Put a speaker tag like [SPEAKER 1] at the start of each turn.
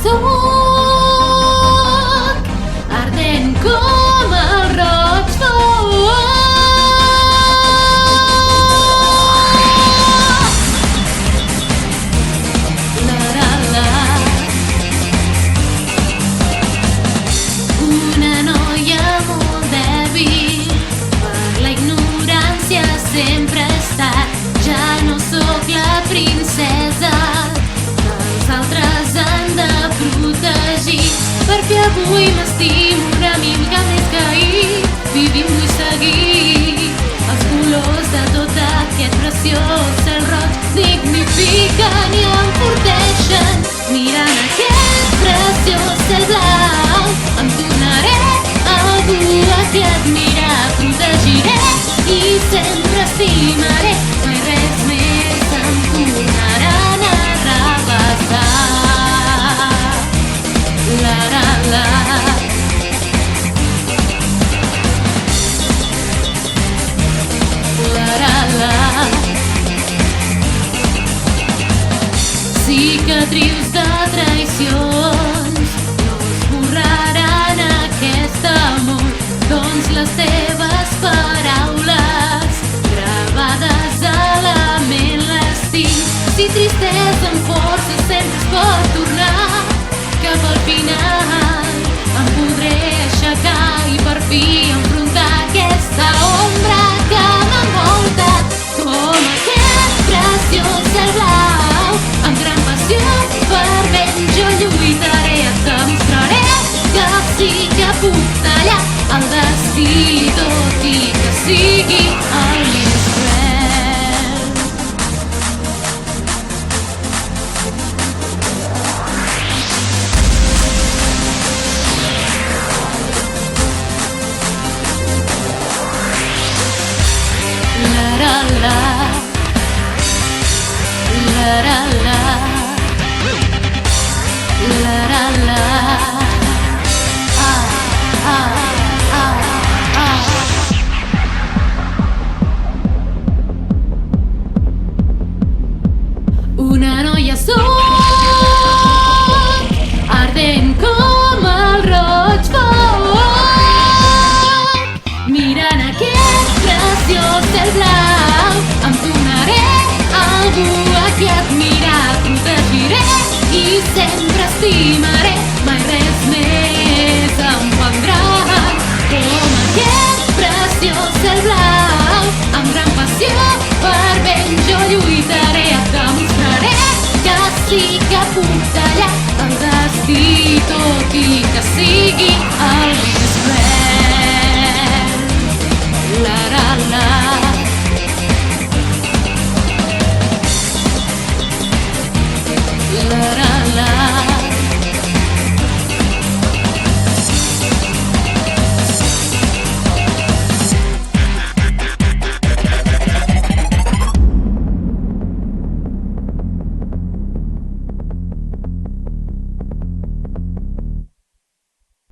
[SPEAKER 1] sóc, ardent com el roig foc. Una noia molt dèbil, per la ignorància sempre he estat. Ja no sóc la princesa que els altres han de protegir, perquè avui m'estimo una mica més que ahir. Vivim, vull seguir els colors de tot aquest preciós cel roig. Dignifiquen i enforteixen, mirant aquest preciós cel blau. Em tornaré algú a qui admirar, protegiré i sempre estimaré. Mai res més em tornaran a rebaixar. La la la. La la la. Cicatrius de traïcions no esborraran aquest amor, doncs les teves paraules gravades a la ment les tinc. Si tristesa amb força sempre es pot tornar, cap al final em podré aixecar i per fi enfrontar aquesta ombra que m'envolta. Com aquest preciós cel blau, amb gran passió fervent jo lluitaré. Et demostraré que sí que puc tallar el destí, tot i que sigui el més cruel. La la la. La la la. La la la. Ah, ah, ah, ah. Una noia sóc, ardent com el roig foc. Mirant aquest preciós cel blau, em tornaré algú a qui admirar, protegiré i sempre estimaré. Mai res més em prendrà. Com aquest preciós cel blau, amb gran passió fervent jo lluitaré.